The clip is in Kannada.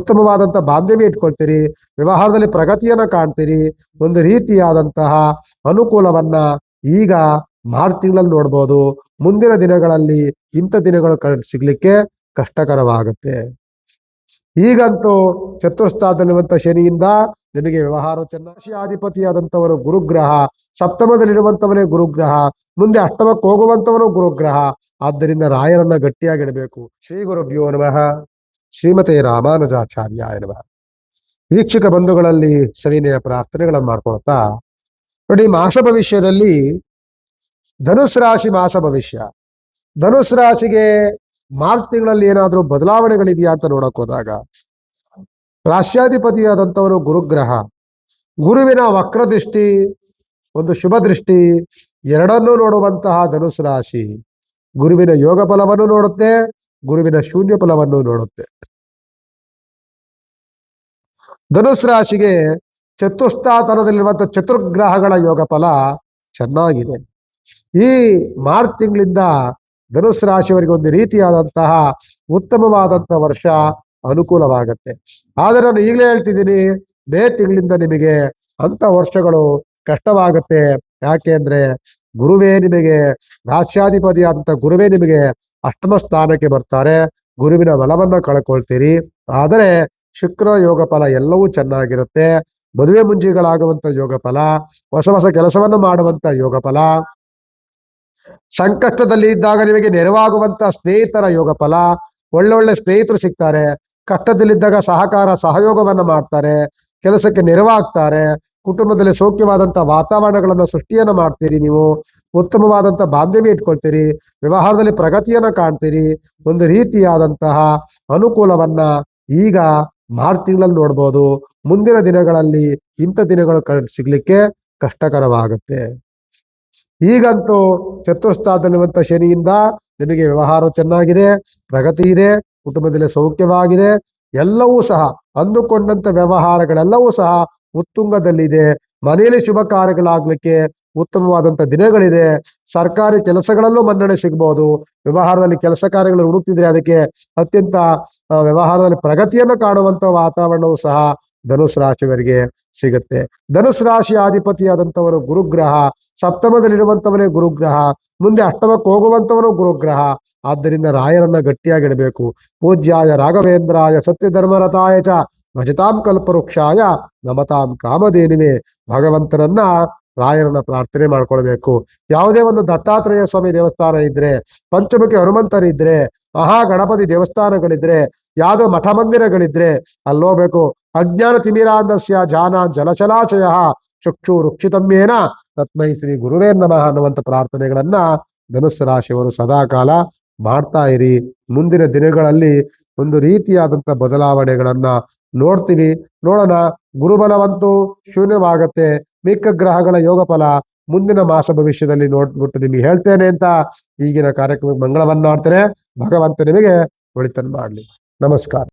ಉತ್ತಮವಾದಂಥ ಬಾಂಧವ್ಯ ಇಟ್ಕೊಳ್ತೀರಿ, ವ್ಯವಹಾರದಲ್ಲಿ ಪ್ರಗತಿಯನ್ನ ಕಾಣ್ತೀರಿ, ಒಂದು ರೀತಿಯಾದಂತಹ ಅನುಕೂಲವನ್ನ ಈಗ ಮಾರ್ಚ್ ತಿಂಗಳಲ್ಲಿ ನೋಡ್ಬೋದು. ಮುಂದಿನ ದಿನಗಳಲ್ಲಿ ಇಂಥ ದಿನಗಳು ಸಿಗ್ಲಿಕ್ಕೆ ಕಷ್ಟಕರವಾಗುತ್ತೆ. ಈಗಂತೂ ಚತುರ್ಸ್ಥಾನದಲ್ಲಿರುವಂತ ಶನಿಯಿಂದ ನಿಮಗೆ ವ್ಯವಹಾರ ರಾಶಿಯಾಧಿಪತಿಯಾದಂಥವನು ಗುರುಗ್ರಹ, ಸಪ್ತಮದಲ್ಲಿರುವಂತವನೇ ಗುರುಗ್ರಹ, ಮುಂದೆ ಅಷ್ಟಮಕ್ಕೆ ಹೋಗುವಂತವನು ಗುರುಗ್ರಹ. ಆದ್ದರಿಂದ ರಾಯರನ್ನ ಗಟ್ಟಿಯಾಗಿಡಬೇಕು. ಶ್ರೀ ಗುರುಭ್ಯೋ ನಮಃ. ಶ್ರೀಮತೆ ರಾಮಾನುಜಾಚಾರ್ಯಾಯ ನಮಃ. ವೀಕ್ಷಕ ಬಂಧುಗಳಲ್ಲಿ ಸವಿನಯ ಪ್ರಾರ್ಥನೆಗಳನ್ನು ಮಾಡ್ಕೊಳ್ತಾ ನೋಡಿ, ಮಾಸ ಭವಿಷ್ಯದಲ್ಲಿ ಧನುಸ್ ರಾಶಿ ಮಾಸ ಭವಿಷ್ಯ. ಧನುಸ್ ರಾಶಿಗೆ ಮಾರ್ಚ್ ತಿಂಗಳಲ್ಲಿ ಏನಾದರೂ ಬದಲಾವಣೆಗಳಿದೆಯಾ ಅಂತ ನೋಡಕ್ ಹೋದಾಗ, ರಾಶ್ಯಾಧಿಪತಿಯಾದಂಥವನು ಗುರುಗ್ರಹ, ಗುರುವಿನ ವಕ್ರದೃಷ್ಟಿ, ಒಂದು ಶುಭ ದೃಷ್ಟಿ ಎರಡನ್ನೂ ನೋಡುವಂತಹ ಧನುಸ್ ರಾಶಿ ಗುರುವಿನ ಯೋಗ ಫಲವನ್ನು ನೋಡುತ್ತೆ, ಗುರುವಿನ ಶೂನ್ಯ ಫಲವನ್ನು ನೋಡುತ್ತೆ. ಧನುಸ್ ರಾಶಿಗೆ ಚತುಸ್ಥಾನದಲ್ಲಿರುವಂತಹ ಚತುರ್ಗ್ರಹಗಳ ಯೋಗ ಫಲ ಚೆನ್ನಾಗಿದೆ. ಈ ಮಾರ್ಚ್ ತಿಂಗಳಿಂದ ಧನುಸ್ ರಾಶಿಯವರಿಗೆ ಒಂದು ರೀತಿಯಾದಂತಹ ಉತ್ತಮವಾದಂತಹ ವರ್ಷ ಅನುಕೂಲವಾಗತ್ತೆ. ಆದರೆ ನಾನು ಈಗಲೇ ಹೇಳ್ತಿದ್ದೀನಿ, ಮೇ ತಿಂಗಳಿಂದ ನಿಮಗೆ ಅಂತ ವರ್ಷಗಳು ಕಷ್ಟವಾಗುತ್ತೆ. ಯಾಕೆ ಅಂದ್ರೆ ಗುರುವೇ ನಿಮಗೆ ರಾಶ್ಯಾಧಿಪತಿಯಾದಂಥ ಗುರುವೇ ನಿಮಗೆ ಅಷ್ಟಮ ಸ್ಥಾನಕ್ಕೆ ಬರ್ತಾರೆ, ಗುರುವಿನ ಬಲವನ್ನ ಕಳ್ಕೊಳ್ತೀರಿ. ಆದರೆ ಶುಕ್ರ ಯೋಗ ಫಲ ಎಲ್ಲವೂ ಚೆನ್ನಾಗಿರುತ್ತೆ. ಮದುವೆ ಮುಂಜಿಗಳಾಗುವಂತ ಯೋಗ ಫಲ, ಹೊಸ ಹೊಸ ಕೆಲಸವನ್ನು ಮಾಡುವಂತ ಯೋಗ ಫಲ, ಸಂಕಷ್ಟದಲ್ಲಿ ಇದ್ದಾಗ ನಿಮಗೆ ನೆರವಾಗುವಂತ ಸ್ನೇಹಿತರ ಯೋಗ ಫಲ, ಒಳ್ಳೊಳ್ಳೆ ಸ್ನೇಹಿತರು ಸಿಗ್ತಾರೆ, ಕಷ್ಟದಲ್ಲಿದ್ದಾಗ ಸಹಕಾರ ಸಹಯೋಗವನ್ನ ಮಾಡ್ತಾರೆ, ಕೆಲಸಕ್ಕೆ ನೆರವಾಗ್ತಾರೆ, ಕುಟುಂಬದಲ್ಲಿ ಸೌಖ್ಯವಾದಂತಹ ವಾತಾವರಣಗಳನ್ನ ಸೃಷ್ಟಿಯನ್ನ ಮಾಡ್ತೀರಿ, ನೀವು ಉತ್ತಮವಾದಂತಹ ಬಾಂಧವ್ಯ ಇಟ್ಕೊಳ್ತೀರಿ, ವ್ಯವಹಾರದಲ್ಲಿ ಪ್ರಗತಿಯನ್ನ ಕಾಣ್ತೀರಿ, ಒಂದು ರೀತಿಯಾದಂತಹ ಅನುಕೂಲವನ್ನ ಈಗ ಮಾರ್ಚ್ ತಿಂಗಳಲ್ಲಿ ನೋಡ್ಬೋದು. ಮುಂದಿನ ದಿನಗಳಲ್ಲಿ ಇಂಥ ದಿನಗಳು ಸಿಗ್ಲಿಕ್ಕೆ ಕಷ್ಟಕರವಾಗುತ್ತೆ. ಈಗಂತೂ ಚತುರ್ಸ್ಥಾನದಲ್ಲಿರುವಂತ ಶನಿಯಿಂದ ನಿಮಗೆ ವ್ಯವಹಾರ ಚೆನ್ನಾಗಿದೆ, ಪ್ರಗತಿ ಇದೆ, ಕುಟುಂಬದಲ್ಲಿ ಸೌಖ್ಯವಾಗಿದೆ, ಎಲ್ಲವೂ ಸಹ ಅಂದುಕೊಂಡಂತ ವ್ಯವಹಾರಗಳೆಲ್ಲವೂ ಸಹ ಉತ್ತುಂಗದಲ್ಲಿದೆ. ಮನೆಯಲ್ಲಿ ಶುಭ ಕಾರ್ಯಗಳಾಗ್ಲಿಕ್ಕೆ ಉತ್ತಮವಾದಂತ ದಿನಗಳಿದೆ. ಸರ್ಕಾರಿ ಕೆಲಸಗಳಲ್ಲೂ ಮನ್ನಣೆ ಸಿಗ್ಬಹುದು. ವ್ಯವಹಾರದಲ್ಲಿ ಕೆಲಸ ಕಾರ್ಯಗಳು ಹುಡುಕ್ತಿದ್ರೆ ಅದಕ್ಕೆ ಅತ್ಯಂತ ವ್ಯವಹಾರದಲ್ಲಿ ಪ್ರಗತಿಯನ್ನು ಕಾಣುವಂತ ವಾತಾವರಣವೂ ಸಹ ಧನುಸ್ ರಾಶಿಯವರಿಗೆ ಸಿಗುತ್ತೆ. ಧನುಸ್ ರಾಶಿ ಅಧಿಪತಿಯಾದಂಥವನು ಗುರುಗ್ರಹ, ಸಪ್ತಮದಲ್ಲಿರುವಂತವನೇ ಗುರುಗ್ರಹ, ಮುಂದೆ ಅಷ್ಟಮಕ್ಕೆ ಹೋಗುವಂತವನು ಗುರುಗ್ರಹ. ಆದ್ದರಿಂದ ರಾಯರನ್ನ ಗಟ್ಟಿಯಾಗಿಡಬೇಕು. ಪೂಜ್ಯಾಯ ರಾಘವೇಂದ್ರಾಯ ಸತ್ಯಧರ್ಮರತಾಯ ಚ ಭಜತಾಂ ಕಲ್ಪವೃಕ್ಷಾಯ ನಮತಾಂ ಕಾಮಧೇನುವೆ. ಭಗವಂತನನ್ನ ರಾಯರನ್ನ ಪ್ರಾರ್ಥನೆ ಮಾಡ್ಕೊಳ್ಬೇಕು. ಯಾವುದೇ ಒಂದು ದತ್ತಾತ್ರೇಯ ಸ್ವಾಮಿ ದೇವಸ್ಥಾನ ಇದ್ರೆ, ಪಂಚಮುಖಿ ಹನುಮಂತರಿದ್ರೆ, ಮಹಾಗಣಪತಿ ದೇವಸ್ಥಾನಗಳಿದ್ರೆ, ಯಾವುದೋ ಮಠ ಮಂದಿರಗಳಿದ್ರೆ ಅಲ್ಲೋಗ್ಬೇಕು. ಅಜ್ಞಾನ ತಿಮಿರಾಂಧಸ್ಯ ಜಾನ ಜಲಚಲಾಚಯ ಚಕ್ಷು ವೃಕ್ಷಿತಮ್ಯೇನ ತಸ್ಮೈ ಶ್ರೀ ಗುರುವೇ ನಮಃ ಅನ್ನುವಂಥ ಪ್ರಾರ್ಥನೆಗಳನ್ನ ಧನುಸ್ಸು ರಾಶಿಯವರು ಸದಾಕಾಲ ಮಾಡ್ತಾ ಇರಿ. ಮುಂದಿನ ದಿನಗಳಲ್ಲಿ ಒಂದು ರೀತಿಯಾದಂಥ ಬದಲಾವಣೆಗಳನ್ನ ನೋಡ್ತೀವಿ. ನೋಡೋಣ. ಗುರುಬಲವಂತೂ ಶೂನ್ಯವಾಗತ್ತೆ. ಮಿಕ್ಕ ಗ್ರಹಗಳ ಯೋಗ ಫಲ ಮುಂದಿನ ಮಾಸ ಭವಿಷ್ಯದಲ್ಲಿ ನೋಡ್ಬಿಟ್ಟು ನಿಮಗೆ ಹೇಳ್ತೇನೆ ಅಂತ ಈಗಿನ ಕಾರ್ಯಕ್ರಮಕ್ಕೆ ಮಂಗಳವನ್ನಾಡ್ತೇನೆ. ಭಗವಂತ ನಿಮಗೆ ಒಳಿತನ್ನು ಮಾಡಲಿ. ನಮಸ್ಕಾರ.